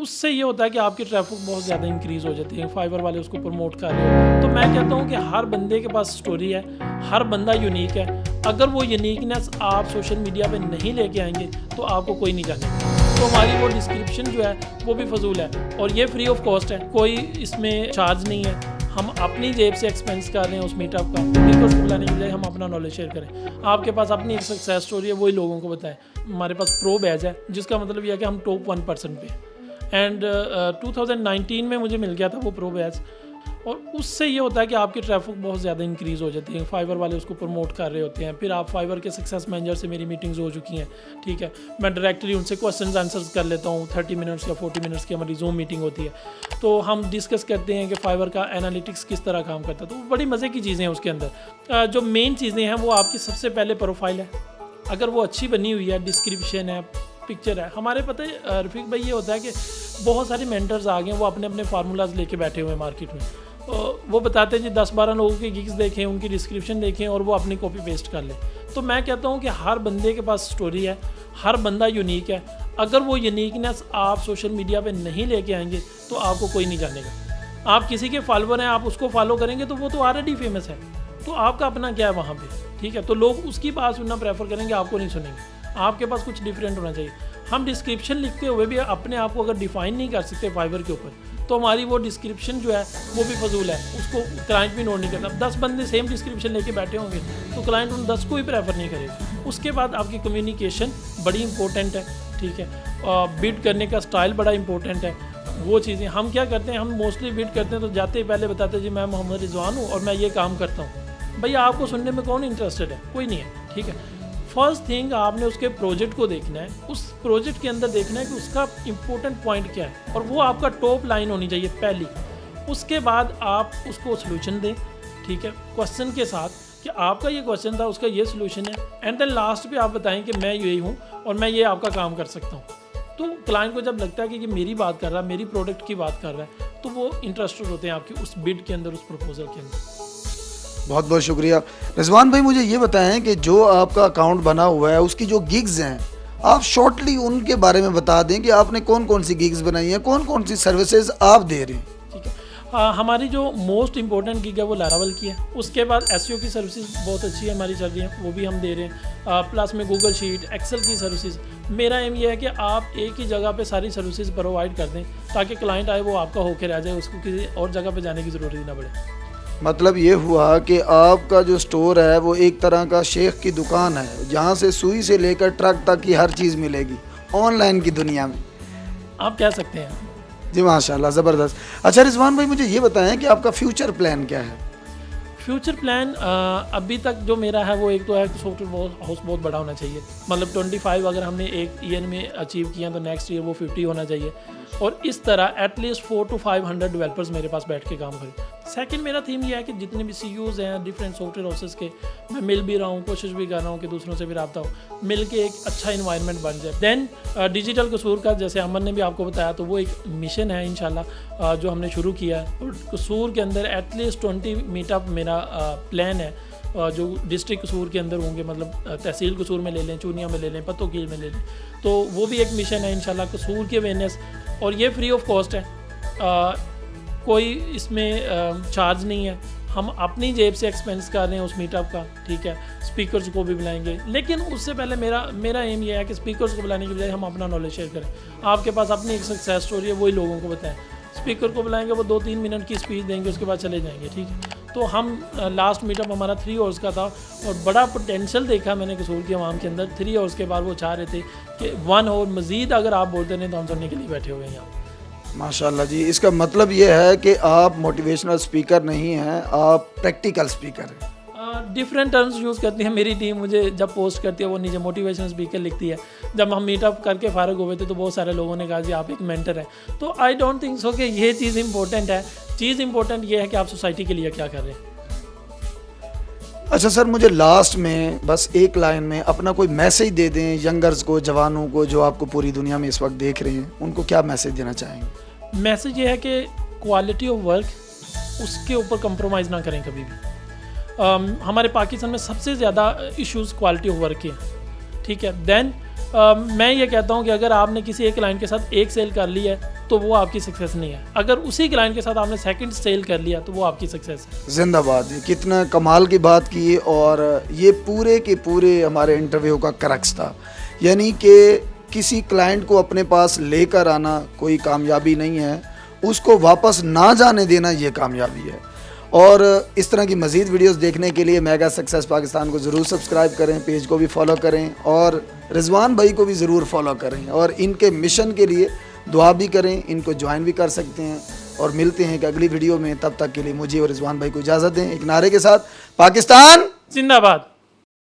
उससे ये होता है कि आपकी ट्रैफिक बहुत ज़्यादा इंक्रीज़ हो जाती है, फाइवर वाले उसको प्रमोट कर रहे हो। तो मैं कहता हूँ कि हर बंदे के पास स्टोरी है, हर बंदा यूनिक है। अगर वो यूनिकनेस आप सोशल मीडिया पे नहीं लेके आएंगे तो आपको कोई नहीं जानेगा। तो हमारी वो डिस्क्रिप्शन जो है वो भी फजूल है और ये फ्री ऑफ कॉस्ट है, कोई इसमें चार्ज नहीं है। हम अपनी जेब से एक्सपेंस कर रहे हैं उस मीटअप का। स्पीकर्स को बुलाने के बजाय हम अपना नॉलेज शेयर करें। आपके पास अपनी एक सक्सेस स्टोरी है, वही लोगों को बताएं। हमारे पास प्रो बैच है जिसका मतलब यह है कि हम टॉप 1% पे एंड 2019 में मुझे मिल गया था वो प्रो बैच। और उससे ये होता है कि आपकी ट्रैफिक बहुत ज़्यादा इंक्रीज़ हो जाती है, फाइवर वाले उसको प्रमोट कर रहे होते हैं। फिर आप फाइवर के सक्सेस मैनेजर से मेरी मीटिंग्स हो चुकी हैं, ठीक है। मैं डायरेक्टली उनसे क्वेश्चन आंसर्स कर लेता हूँ। 30 मिनट्स या 40 मिनट्स की हमारी जूम मीटिंग होती है, तो हम डिस्कस करते हैं कि फाइवर का एनालिटिक्स किस तरह काम करता है। तो बड़ी मज़े की चीज़ें हैं उसके अंदर। जो मेन चीज़ें हैं वो आपकी सबसे पहले प्रोफाइल है, अगर वो अच्छी बनी हुई है, डिस्क्रिप्शन है, पिक्चर है। हमारे पता है रफ़ीक भाई, ये होता है कि बहुत सारे मेंटर्स आ गए, वो अपने अपने फार्मूलाज लेके बैठे हुए हैं मार्केट में। वो बताते हैं जी 10-12 लोगों के गिग्स देखें, उनकी डिस्क्रिप्शन देखें और वो अपनी कॉपी पेस्ट कर लें। तो मैं कहता हूँ कि हर बंदे के पास स्टोरी है, हर बंदा यूनिक है। अगर वो यूनिकनेस आप सोशल मीडिया पे नहीं लेके आएंगे तो आपको कोई नहीं जानेगा। आप किसी के फॉलोअर हैं, आप उसको फॉलो करेंगे तो वो तो ऑलरेडी फेमस है, तो आपका अपना क्या है वहाँ पे, ठीक है। तो लोग उसकी बात सुनना प्रेफर करेंगे, आपको नहीं सुनेंगे। आपके पास कुछ डिफरेंट होना चाहिए। हम डिस्क्रिप्शन लिखते हुए भी अपने आप को अगर डिफाइन नहीं कर सकते फाइवर के ऊपर, तो हमारी वो डिस्क्रिप्शन जो है वो भी फजूल है, उसको क्लाइंट भी नोट नहीं करता। 10 बंदे सेम डिस्क्रिप्शन लेके बैठे होंगे तो क्लाइंट उन 10 को ही प्रेफर नहीं करेगा। उसके बाद आपकी कम्युनिकेशन बड़ी इंपॉर्टेंट है, ठीक है। बिड करने का स्टाइल बड़ा इंपॉर्टेंट है। वो चीज़ें हम क्या करते हैं, हम मोस्टली बिड करते हैं तो जाते ही पहले बताते हैं जी मैं मोहम्मद रिजवान हूँ और मैं ये काम करता हूँ। भैया आपको सुनने में कौन इंटरेस्टेड है? कोई नहीं है, ठीक है। फर्स्ट थिंग आपने उसके प्रोजेक्ट को देखना है, उस प्रोजेक्ट के अंदर देखना है कि उसका इंपॉर्टेंट पॉइंट क्या है और वो आपका टॉप लाइन होनी चाहिए पहली। उसके बाद आप उसको सोल्यूशन दें, ठीक है, क्वेश्चन के साथ कि आपका ये क्वेश्चन था, उसका ये सोल्यूशन है। एंड देन लास्ट पे आप बताएं कि मैं यही हूँ और मैं ये आपका काम कर सकता हूँ। तो क्लाइंट को जब लगता है कि ये मेरी बात कर रहा है, मेरी प्रोडक्ट की बात कर रहा है, तो वो इंटरेस्टेड होते हैं आपकी उस बिड के अंदर, उस प्रपोजल के अंदर। बहुत बहुत शुक्रिया रिजवान भाई। मुझे ये बताएं कि जो आपका अकाउंट बना हुआ है उसकी जो गिग्स हैं, आप शॉर्टली उनके बारे में बता दें कि आपने कौन कौन सी गिग्स बनाई हैं, कौन कौन सी सर्विसेज आप दे रहे हैं। ठीक है, हमारी जो मोस्ट इंपॉर्टेंट गिग है वो लारावल की है। उसके बाद एसईओ की सर्विसेज बहुत अच्छी है हमारी चल रही है, वो भी हम दे रहे हैं। प्लस में गूगल शीट, एक्सेल की सर्विसेज। मेरा एम ये है कि आप एक ही जगह पे सारी सर्विसेज प्रोवाइड कर दें ताकि क्लाइंट आए वो आपका होकर रह जाए, उसको किसी और जगह पे जाने की ज़रूरत ही ना पड़े। मतलब ये हुआ कि आपका जो स्टोर है वो एक तरह का शेख की दुकान है, जहाँ से सुई से लेकर ट्रक तक की हर चीज़ मिलेगी ऑनलाइन की दुनिया में, आप कह सकते हैं। जी माशाल्लाह, ज़बरदस्त। अच्छा रिजवान भाई, मुझे ये बताएं कि आपका फ्यूचर प्लान क्या है। फ्यूचर प्लान अभी तक जो मेरा है वो एक तो है कि सॉफ्टवेयर हाउस बहुत बड़ा होना चाहिए। मतलब 25 अगर हमने एक ईयर में अचीव किया तो नेक्स्ट ईयर वो 50 होना चाहिए। और इस तरह एटलीस्ट 400 to 500 डेवलपर्स मेरे पास बैठ के काम करें। सेकंड मेरा थीम ये है कि जितने भी CEOs हैं डिफरेंट सॉफ्टवेयर हाउसेस के, मैं मिल भी रहा हूँ, कोशिश भी कर रहा हूँ कि दूसरों से भी रब्ता हो, मिल के एक अच्छा इन्वायरमेंट बन जाए। देन डिजिटल कसूर का, जैसे अमन ने भी आपको बताया, तो वो एक मिशन है इंशाल्लाह जो हमने शुरू किया है। और कसूर के अंदर एटलीस्ट 20 मीटअप मेरा प्लान है जो डिस्ट्रिक्ट कसूर के अंदर होंगे। मतलब तहसील कसूर में ले लें, चूनिया में ले लें, पत्तोकील में ले लें, तो वो भी एक मिशन है इंशाल्लाह कसूर की अवेयरनेस। और ये फ्री ऑफ कॉस्ट है, कोई इसमें चार्ज नहीं है। हम अपनी जेब से एक्सपेंस कर रहे हैं उस मीटअप का, ठीक है। स्पीकर्स को भी बुलाएंगे, लेकिन उससे पहले मेरा एम ये है कि स्पीकर्स को बुलाने के बजाय हम अपना नॉलेज शेयर करें। आपके पास अपनी एक सक्सेस स्टोरी है, वही लोगों को बताएं। स्पीकर को बुलाएंगे, वो 2-3 मिनट की स्पीच देंगे, उसके बाद चले जाएंगे, ठीक है। तो हम लास्ट मीटअप हमारा 3 आवर्स का था और बड़ा पोटेंशियल देखा मैंने कसूर की आवाम के अंदर। 3 आवर्स के बाद वो चाह रहे थे कि 1 आवर मज़ीद अगर आप बोलते हैं तो हम सुनने के लिए बैठे हुए हैं यहाँ। माशाल्लाह जी, इसका मतलब ये है कि आप मोटिवेशनल स्पीकर नहीं हैं, आप प्रैक्टिकल स्पीकर हैं। डिफरेंट टर्म्स यूज़ करती है मेरी टीम। मुझे जब पोस्ट करती है वो नीचे मोटिवेशनल स्पीकर लिखती है। जब हम मीटअप करके फारग हुए थे तो बहुत सारे लोगों ने कहा जी आप एक मेंटर हैं। तो आई डोंट थिंक सो कि ये चीज़ इंपॉर्टेंट है। चीज़ इंपॉर्टेंट ये है कि आप सोसाइटी के लिए क्या कर रहे हैं। अच्छा सर, मुझे लास्ट में बस एक लाइन में अपना कोई मैसेज दे दें यंगर्स को, जवानों को जो आपको पूरी दुनिया में इस वक्त देख रहे हैं, उनको क्या मैसेज देना चाहेंगे। मैसेज ये है कि क्वालिटी ऑफ वर्क उसके ऊपर कंप्रोमाइज़ ना करें कभी भी। हमारे पाकिस्तान में सबसे ज़्यादा इश्यूज़ क्वालिटी ऑफ वर्क के हैं, ठीक है। देन मैं ये कहता हूँ कि अगर आपने किसी एक क्लाइंट के साथ एक सेल कर ली है तो वो आपकी सक्सेस नहीं है। अगर उसी क्लाइंट के साथ आपने सेकंड सेल कर लिया तो वो आपकी सक्सेस है। जिंदाबाद। ये कितना कमाल की बात की, और ये पूरे के पूरे हमारे इंटरव्यू का क्रक्स था। यानी कि किसी क्लाइंट को अपने पास लेकर आना कोई कामयाबी नहीं है, उसको वापस ना जाने देना ये कामयाबी है। और इस तरह की मज़ीद वीडियोस देखने के लिए मेगा सक्सेस पाकिस्तान को ज़रूर सब्सक्राइब करें, पेज को भी फॉलो करें और रिजवान भाई को भी ज़रूर फॉलो करें, और इनके मिशन के लिए दुआ भी करें। इनको ज्वाइन भी कर सकते हैं। और मिलते हैं एक अगली वीडियो में। तब तक के लिए मुझे और रिजवान भाई को इजाज़त दें एक नारे के साथ, पाकिस्तान जिंदाबाद।